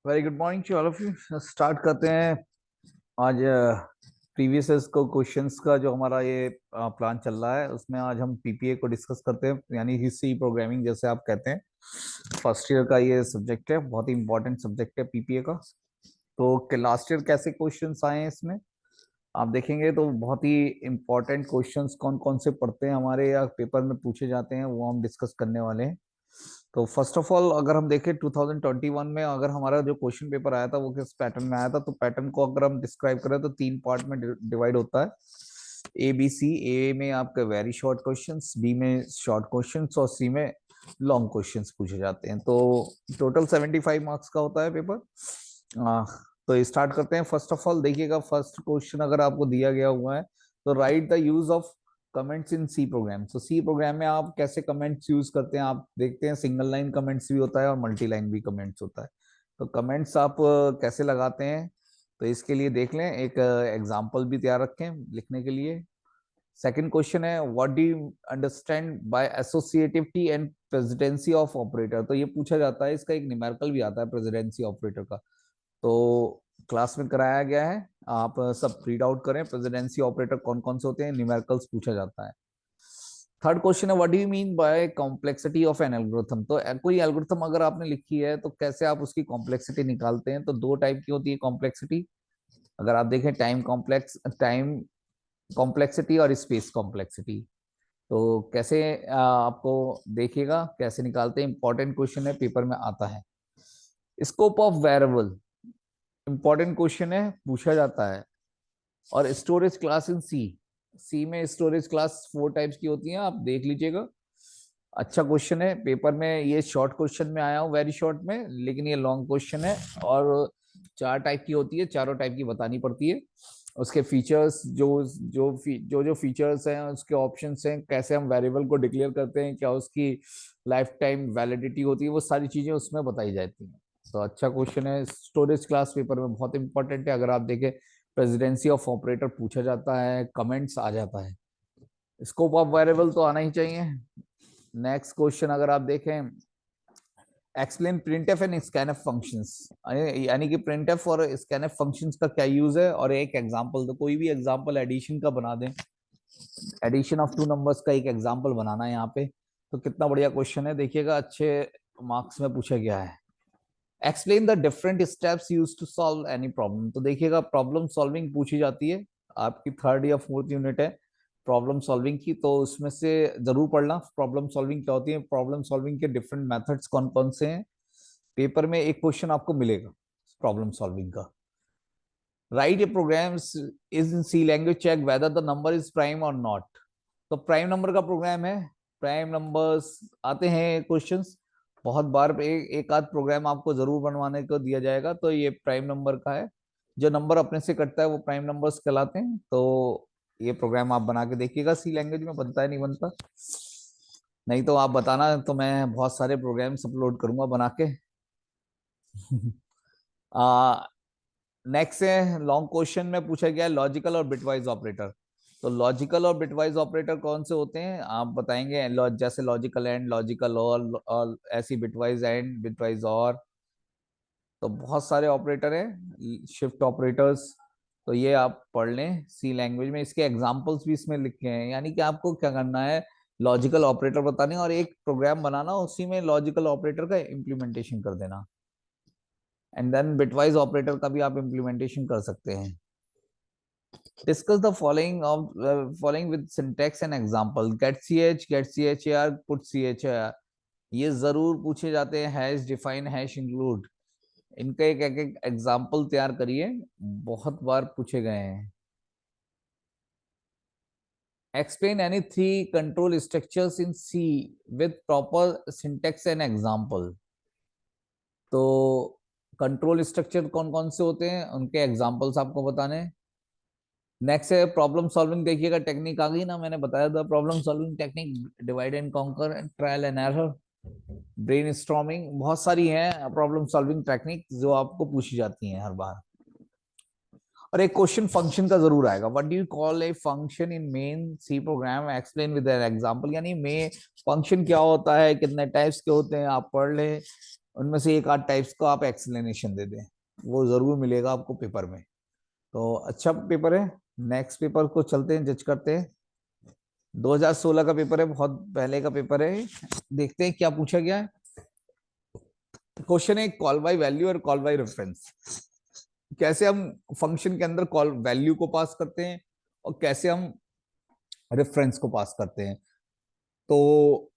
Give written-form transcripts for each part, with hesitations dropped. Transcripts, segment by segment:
Very good morning to all of you. Start करते हैं आज प्रीवियस को क्वेश्चंस का जो हमारा ये प्लान चल रहा है उसमें आज हम पीपीए को डिस्कस करते हैं, यानी हिस्ट्री प्रोग्रामिंग जैसे आप कहते हैं। फर्स्ट ईयर का ये सब्जेक्ट है, बहुत ही इंपॉर्टेंट सब्जेक्ट है पीपीए का। तो लास्ट ईयर कैसे क्वेश्चंस आए हैं इसमें आप देखेंगे तो बहुत ही इंपॉर्टेंट क्वेश्चंस कौन कौन से पढ़ते हैं हमारे या पेपर में पूछे जाते हैं वो हम डिस्कस करने वाले हैं। तो फर्स्ट ऑफ ऑल अगर हम देखें 2021 में अगर हमारा जो क्वेश्चन पेपर आया था वो किस पैटर्न में आया था, तो पैटर्न को अगर हम डिस्क्राइब करें तो तीन पार्ट में डिवाइड होता है। A B C. ए में आपके वेरी शॉर्ट क्वेश्चंस, बी में शॉर्ट क्वेश्चंस और सी में लॉन्ग क्वेश्चंस पूछे जाते हैं। तो टोटल 75 मार्क्स का होता है पेपर। तो स्टार्ट करते हैं। फर्स्ट ऑफ ऑल देखिएगा, फर्स्ट क्वेश्चन अगर आपको दिया गया हुआ है तो write the use of comments in C program. तो सी प्रोग्राम में आप कैसे कमेंट्स यूज करते हैं आप देखते हैं। सिंगल लाइन कमेंट्स भी होता है और मल्टी लाइन भी कमेंट्स होता है। तो कमेंट्स आप कैसे लगाते हैं तो इसके लिए देख लें, एक एग्जांपल भी तैयार रखें लिखने के लिए। सेकंड क्वेश्चन है what do you understand by associativity and presidency of operator. तो ये पूछा जाता है, इसका एक न्यूमेरिकल भी आता है प्रेसिडेंसी ऑपरेटर का। तो क्लास में कराया गया है, आप सब रीड आउट करें। प्रेसिडेंसी ऑपरेटर कौन कौन से होते हैं, न्यूमेरिकल्स पूछा जाता है। थर्ड क्वेश्चन है what do you mean by complexity of an algorithm. तो कोई एल्गोरिथम अगर आपने लिखी है तो कैसे आप उसकी कॉम्प्लेक्सिटी निकालते हैं। तो दो टाइप की होती है कॉम्प्लेक्सिटी। अगर आप देखें टाइम कॉम्प्लेक्सिटी और स्पेस कॉम्प्लेक्सिटी। तो कैसे आपको देखिएगा कैसे निकालते हैं। इंपॉर्टेंट क्वेश्चन है, पेपर में आता है। Scope of variable important question है, पूछा जाता है। और स्टोरेज क्लास इन सी। सी में स्टोरेज क्लास फोर टाइप्स की होती हैं, आप देख लीजिएगा। अच्छा क्वेश्चन है पेपर में, ये शॉर्ट क्वेश्चन में आया हूँ वेरी शॉर्ट में, लेकिन ये लॉन्ग क्वेश्चन है। और चार टाइप की होती है, चारों टाइप की बतानी पड़ती है। उसके फीचर्स जो फीचर्स हैं, उसके ऑप्शंस हैं, कैसे हम वेरिएबल को डिक्लेयर करते हैं, क्या उसकी लाइफ टाइम वैलिडिटी होती है, वो सारी चीजें उसमें बताई जाती हैं। तो अच्छा क्वेश्चन है, स्टोरेज क्लास पेपर में बहुत इंपॉर्टेंट है। अगर आप देखें प्रेसिडेंसी ऑफ ऑपरेटर पूछा जाता है, कमेंट्स आ जाता है। स्कोप ऑफ वेरिएबल तो आना ही चाहिए। नेक्स्ट क्वेश्चन अगर आप देखें, explain printf and scanf functions, यानी कि प्रिंटफ और स्कैनफ फंक्शंस का क्या यूज है, और एक एग्जांपल। तो कोई भी एग्जांपल एडिशन का बना दें, एडिशन ऑफ टू नंबर्स का एक एग्जांपल बनाना है यहाँ पे। तो कितना बढ़िया क्वेश्चन है, देखिएगा अच्छे मार्क्स में पूछा गया है। Explain the different steps use to solve any problem. तो देखिएगा प्रॉब्लम सॉल्विंग पूछी जाती है, आपकी थर्ड या फोर्थ यूनिट है प्रॉब्लम सॉल्विंग की, तो उसमें से जरूर पढ़ना प्रॉब्लम सॉल्विंग क्या होती है, प्रॉब्लम सॉल्विंग के डिफरेंट मेथड्स कौन कौन से हैं। पेपर में एक क्वेश्चन आपको मिलेगा प्रॉब्लम सॉल्विंग का। Write a programs is in C language, check whether the number is prime और नॉट। तो प्राइम नंबर का प्रोग्राम है, प्राइम नंबर्स आते हैं क्वेश्चंस बहुत बार। एक आध प्रोग्राम आपको जरूर बनवाने को दिया जाएगा। तो ये प्राइम नंबर का है, जो नंबर अपने से कटता है वो प्राइम नंबर्स कहलाते हैं। तो ये प्रोग्राम आप बना के देखिएगा, सी लैंग्वेज में बनता है नहीं बनता। नहीं तो आप बताना, तो मैं बहुत सारे प्रोग्राम्स अपलोड करूंगा बना के। नेक्स्ट है लॉन्ग क्वेश्चन में पूछा गया लॉजिकल और बिटवाइज ऑपरेटर। तो लॉजिकल और बिटवाइज ऑपरेटर कौन से होते हैं आप बताएंगे। जैसे लॉजिकल एंड, लॉजिकल और ऐसी बिटवाइज एंड, बिटवाइज और। तो बहुत सारे ऑपरेटर हैं, शिफ्ट ऑपरेटर्स। तो ये आप पढ़ लें सी लैंग्वेज में, इसके एग्जांपल्स भी इसमें लिखे हैं। यानी कि आपको क्या करना है, लॉजिकल ऑपरेटर बताने और एक प्रोग्राम बनाना, उसी में लॉजिकल ऑपरेटर का इम्प्लीमेंटेशन कर देना। एंड देन बिटवाइज ऑपरेटर का भी आप इम्प्लीमेंटेशन कर सकते हैं। Discuss the following with syntax and example. Get C H A R, put C H A R, ये जरूर पूछे जाते हैं। हैश, डिफाइन, हैश, इंक्लूड, इनका एक एक एग्जांपल तैयार करिए, बहुत बार पूछे गए हैं। Explain any three control structures in C with proper syntax and example. तो कंट्रोल स्ट्रक्चर कौन कौन से होते हैं, उनके एग्जांपल्स आपको बताने हैं। नेक्स्ट है प्रॉब्लम सॉल्विंग। देखिएगा टेक्निक आ गई ना, मैंने बताया था problem solving technique, divide and conquer, trial and error, brain storming, बहुत सारी हैं प्रॉब्लम सॉल्विंग टेक्निक जो आपको पूछी जाती हैं हर बार। और एक क्वेश्चन फंक्शन का जरूर आएगा। What do you call a function in main C program, explain with an example. यानी मे फंक्शन क्या होता है, कितने टाइप्स के होते हैं, आप पढ़ लें। उनमें से एक आध टाइप्स को आप एक्सप्लेनेशन दे दें, वो जरूर मिलेगा आपको पेपर में। तो अच्छा पेपर है। नेक्स्ट पेपर को चलते हैं, जज करते हैं। 2016 का पेपर है, बहुत पहले का पेपर है। देखते हैं क्या पूछा गया है। क्वेश्चन है कॉल बाय वैल्यू और कॉल बाय रेफरेंस। कैसे हम फंक्शन के अंदर कॉल वैल्यू को पास करते हैं और कैसे हम रेफरेंस को पास करते हैं। तो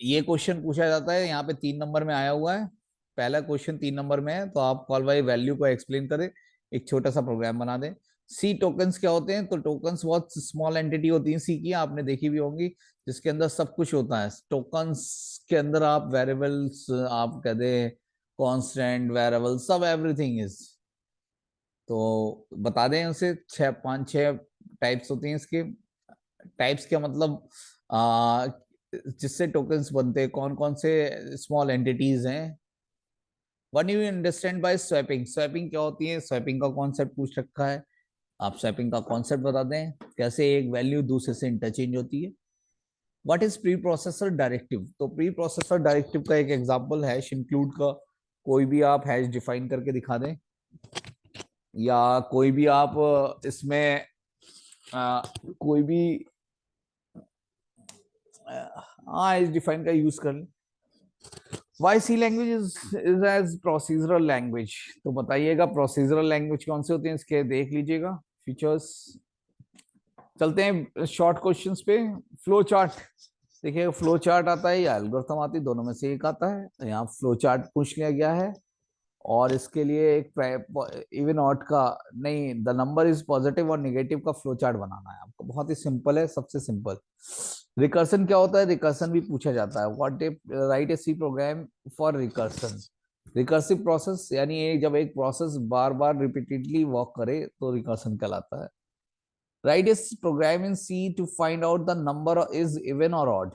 ये क्वेश्चन पूछा जाता है, यहाँ पे 3 नंबर में आया हुआ है। पहला क्वेश्चन 3 नंबर में है, तो आप कॉल बाय वैल्यू को एक्सप्लेन करें, एक छोटा सा प्रोग्राम बना दें। सी टोकन्स क्या होते हैं? तो टोकन्स बहुत स्मॉल एंटिटी होती है सी की, आपने देखी भी होंगी, जिसके अंदर सब कुछ होता है। टोकन्स के अंदर आप वेरिएबल्स, आप कह दें कांस्टेंट, वेरिएबल, सब एवरीथिंग इज। तो बता दें उसे, छह पांच छह टाइप्स होती हैं इसके। टाइप्स क्या मतलब, जिससे टोकन्स बनते हैं, कौन कौन से स्मॉल एंटिटीज हैं। What you understand by swapping? Swapping क्या होती है? स्वैपिंग का कॉन्सेप्ट पूछ रखा है, आप स्वैपिंग का कॉन्सेप्ट बता दें, कैसे एक वैल्यू दूसरे से इंटरचेंज होती है। What is pre processor directive? तो प्री प्रोसेसर डायरेक्टिव का एक एग्जांपल हैश इंक्लूड का, कोई भी आप हैश डिफाइन करके दिखा दें, या कोई भी आप इसमें कोई भी हाँ हैश डिफाइन का यूज कर लें। Why C language is as procedural language? तो बताइएगा प्रोसीजरल लैंग्वेज कौन से होते हैं इसके, देख लीजिएगा फीचर्स। चलते हैं शॉर्ट क्वेश्चंस पे। फ्लो चार्ट, देखिए फ्लो चार्ट आता है या एल्गोरिथम आती है, दोनों में से एक आता है। तो यहाँ फ्लो चार्ट पूछ लिया गया है, और इसके लिए एक इवन ऑड का नहीं, द नंबर इज पॉजिटिव और निगेटिव का फ्लो चार्ट बनाना है आपको। बहुत ही सिंपल है, सबसे सिंपल। रिकर्सन क्या होता है? रिकर्सन भी पूछा जाता है। What a write a C program for recursion? Recursive process, यानी जब एक प्रोसेस बार बार रिपीटेडली वर्क करे तो रिकर्सन कहलाता है। राइट इस program in C to find out the number is even और ऑड?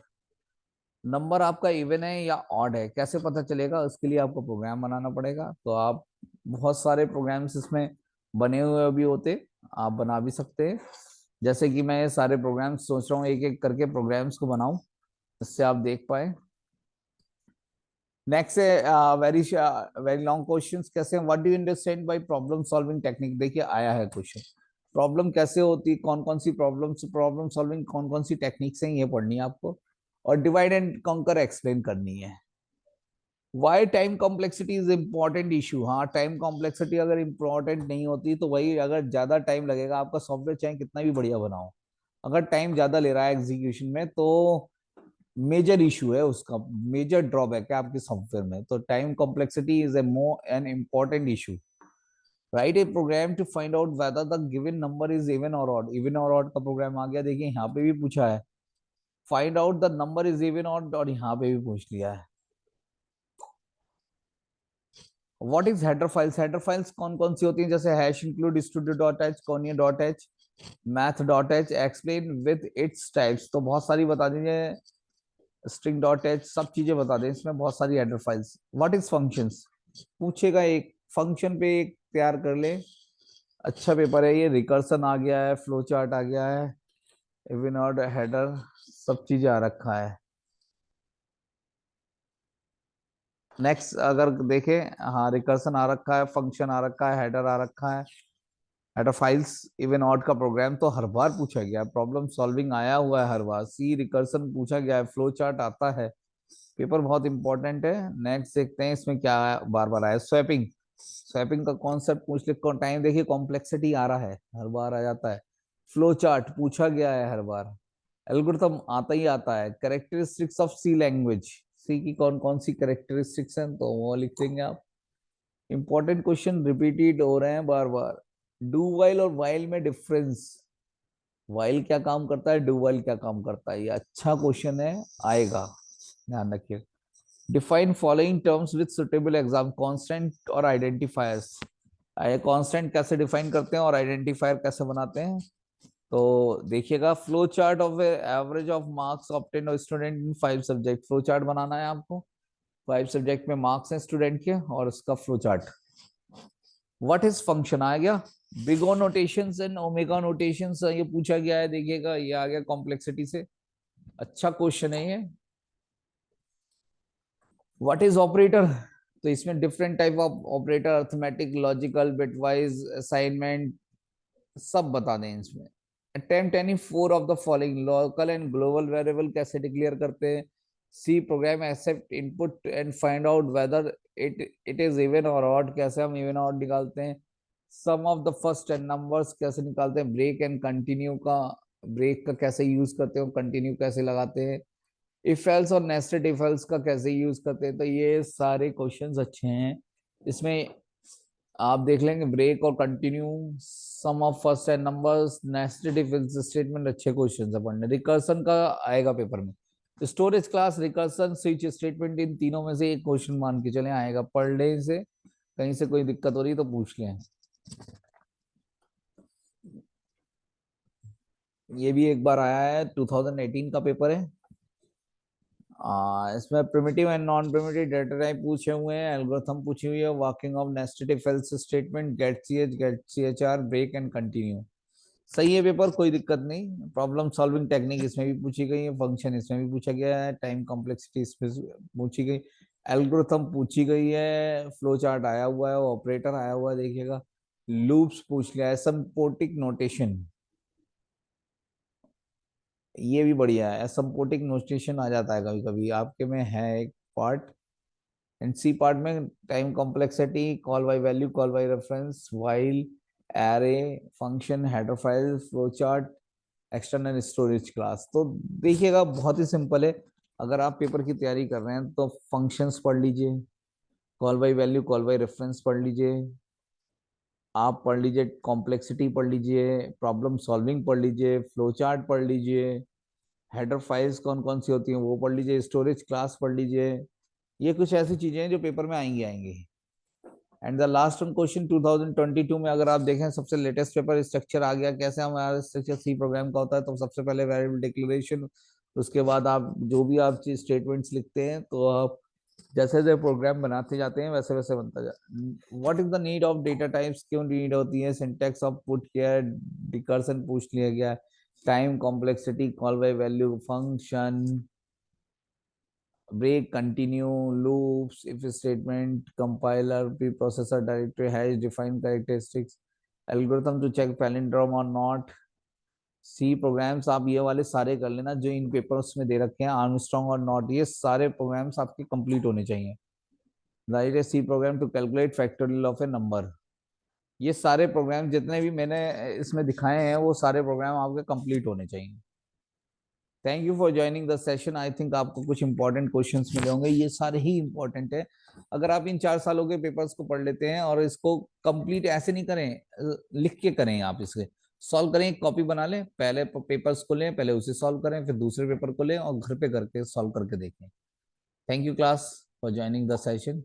नंबर आपका इवन है या ऑड है, कैसे पता चलेगा? उसके लिए आपको प्रोग्राम बनाना पड़ेगा। तो आप बहुत सारे प्रोग्राम्स इसमें बने हुए भी होते, आप बना भी सकते हैं। जैसे कि मैं ये सारे प्रोग्राम्स सोच रहा हूँ एक एक करके प्रोग्राम्स को बनाऊं, इससे आप देख पाए। नेक्स्ट है वेरी वेरी लॉन्ग क्वेश्चंस। कैसे, what do you understand by problem solving technique? देखिए आया है क्वेश्चन, प्रॉब्लम कैसे होती, कौन कौन सी प्रॉब्लम्स, प्रॉब्लम सॉल्विंग कौन कौन सी टेक्निक्स हैं, ये पढ़नी है आपको। और डिवाइड एंड कॉन्कर एक्सप्लेन करनी है। Why time complexity is important issue? हाँ, टाइम कॉम्प्लेक्सिटी अगर इम्पोर्टेंट नहीं होती तो वही, अगर ज्यादा टाइम लगेगा आपका सॉफ्टवेयर चाहे कितना भी बढ़िया बनाओ, अगर टाइम ज्यादा ले रहा है एग्जीक्यूशन में, तो मेजर इशू है उसका, मेजर ड्रॉबैक है आपके सॉफ्टवेयर में। तो time complexity is a more an important issue. Write a program to find out whether the given number is even और ऑड? इवन और ऑड का प्रोग्राम आ गया, देखिए यहाँ पे भी पूछा है, find out the number is even odd, और यहाँ पे भी पूछ लिया है। What is header files? Header files कौन कौन सी होती हैं? जैसे hash include studio dot H, cornea dot H, math dot H, explain with its types. तो बहुत सारी बता दीजिए, स्ट्रिंग डॉट एच, सब चीजें बता दें, इसमें बहुत सारी header files. What is functions पूछेगा, एक फंक्शन पे एक तैयार कर ले। अच्छा पेपर है ये। रिकर्सन आ गया है, फ्लो चार्ट आ गया है, इवन ऑड, हेडर, सब चीजें आ रखा है। नेक्स्ट अगर देखें, हाँ रिकर्सन आ रखा है, फंक्शन आ रखा है, हेडर आ रखा है, हेडर फाइल्स, इवन ऑड का प्रोग्राम तो हर बार पूछा गया है, प्रॉब्लम सॉल्विंग आया हुआ है हर बार, सी रिकर्सन पूछा गया है, फ्लो चार्ट आता है। पेपर बहुत इंपॉर्टेंट है। नेक्स्ट देखते हैं इसमें क्या बार बार आया। स्वैपिंग, स्वैपिंग का कॉन्सेप्ट पूछ ले, टाइम देखिए, कॉम्प्लेक्सिटी आ रहा है, हर बार आ जाता है। फ्लो चार्ट पूछा गया है हर बार। एल्गोरिथम आता ही आता है। कैरेक्टरिस्टिक्स ऑफ सी लैंग्वेज, सी की कौन कौन सी कैरेक्टरिस्टिक्स हैं, तो वो लिख देंगे आप। इंपॉर्टेंट क्वेश्चन रिपीटेड हो रहे हैं बार बार। डू वाइल और वाइल में डिफरेंस, वाइल क्या काम करता है, डू वाइल क्या काम करता है, ये अच्छा क्वेश्चन है, आएगा, ध्यान रखिए। Define following terms with suitable exam, constant और आइडेंटिफायर्स। कांस्टेंट कैसे डिफाइन करते हैं और आइडेंटिफायर कैसे बनाते हैं, तो देखिएगा। Flow chart of average of marks obtain और student in 5 subject, flow chart बनाना है आपको। 5 सब्जेक्ट में मार्क्स हैं स्टूडेंट के, और उसका flow chart. What is function आ गया। Big O notations and omega notations, ये पूछा गया है, देखिएगा ये आ गया कॉम्प्लेक्सिटी से। अच्छा क्वेश्चन है ये। What is operator? तो इसमें different type of operator, arithmetic, logical, bitwise, assignment, सब बता दें इसमें। Attempt any four of the following, local and global variable कैसे डिक्लेयर करते हैं। C program accept input and find out whether it is even और ऑड, कैसे हम इवन और निकालते हैं। Sum of the first n numbers कैसे निकालते हैं। ब्रेक एंड कंटिन्यू का, ब्रेक का कैसे यूज करते हैं, कंटिन्यू कैसे लगाते हैं। इफ एल्स और नेस्टेड इफ एल्स का कैसे यूज करते हैं। तो ये सारे क्वेश्चंस अच्छे हैं। इसमें आप देख लेंगे ब्रेक और continue, sum of first n numbers, nested if else statement, अच्छे क्वेश्चंस है पढ़ने। रिकर्सन का आएगा पेपर में। Storage class, recursion, switch statement, इन तीनों में से एक क्वेश्चन मान के चले आएगा। पढ़ ले से, कहीं से कोई दिक्कत हो रही तो पूछ लें। ये भी एक बार आया है, 2018 का पेपर है। इसमें primitive and non primitive data type पूछे हुए हैं, एल्गोरिथम पूछी हुई है, working of nested if else statement, get CH, get CHR, break and continue. सही है पेपर, कोई दिक्कत नहीं। प्रॉब्लम सॉल्विंग टेक्निक इसमें भी पूछी गई है, फंक्शन इसमें भी पूछा गया है, टाइम कॉम्प्लेक्सिटी इसमें पूछी गई, एल्गोरिथम पूछी गई है, फ्लो चार्ट आया हुआ है, ऑपरेटर आया हुआ है देखिएगा, लूप्स पूछ लिया है, एसिम्प्टोटिक नोटेशन, ये भी बढ़िया है। एसिम्प्टोटिक नोटेशन आ जाता है कभी कभी आपके में, है एक पार्ट। एंड सी पार्ट में time complexity, call by value, call by reference, while, array, function, header file, flow chart, external storage class. तो देखिएगा बहुत ही सिंपल है। अगर आप पेपर की तैयारी कर रहे हैं तो फंक्शंस पढ़ लीजिए, call by value, call by reference पढ़ लीजिए, आप पढ़ लीजिए कॉम्प्लेक्सिटी पढ़ लीजिए, प्रॉब्लम सॉल्विंग पढ़ लीजिए, फ्लो चार्ट पढ़ लीजिए, हेडर फाइल्स कौन कौन सी होती हैं वो पढ़ लीजिए, स्टोरेज क्लास पढ़ लीजिए। ये कुछ ऐसी चीजें हैं जो पेपर में आएंगी आएंगी। And the last one question 2022 में अगर आप देखें, सबसे लेटेस्ट पेपर स्ट्रक्चर आ गया। कैसे हमारा स्ट्रक्चर सी प्रोग्राम का होता है, तो सबसे पहले वेरिएबल डिक्लेरेशन, उसके बाद आप जो भी आप स्टेटमेंट्स लिखते हैं, तो आप जैसे जैसे प्रोग्राम बनाते जाते हैं वैसे वैसे बनता जाता। What is the need of data types, क्यों नीड होती है। सिंटैक्स ऑफ पुट किया है, रिकर्सन पूछ लिया गया, time complexity, call by value, function, break, continue, loops, if statement, compiler, preprocessor directory has defined characteristics, algorithm to check palindrome or not। C programs आप ये वाले सारे कर लेना जो इन पेपर्स में दे रखे हैं, आर्मस्ट्रॉन्ग और नॉट, ये सारे प्रोग्राम्स आपके कंप्लीट होने चाहिए। Write a C program to calculate factorial of a number. ये सारे प्रोग्राम जितने भी मैंने इसमें दिखाए हैं वो सारे प्रोग्राम आपके कंप्लीट होने चाहिए। Thank you for joining the session. I think आपको कुछ इंपॉर्टेंट क्वेश्चंस मिले होंगे, ये सारे ही इंपॉर्टेंट है। अगर आप इन 4 सालों के पेपर्स को पढ़ लेते हैं और इसको कंप्लीट ऐसे नहीं करें, लिख के करें, आप इसे सॉल्व करें, एक कॉपी बना लें, पहले पेपर्स को लें, पहले उसे सॉल्व करें, फिर दूसरे पेपर को लें और घर पे करके सॉल्व करके देखें। Thank you class for joining the session.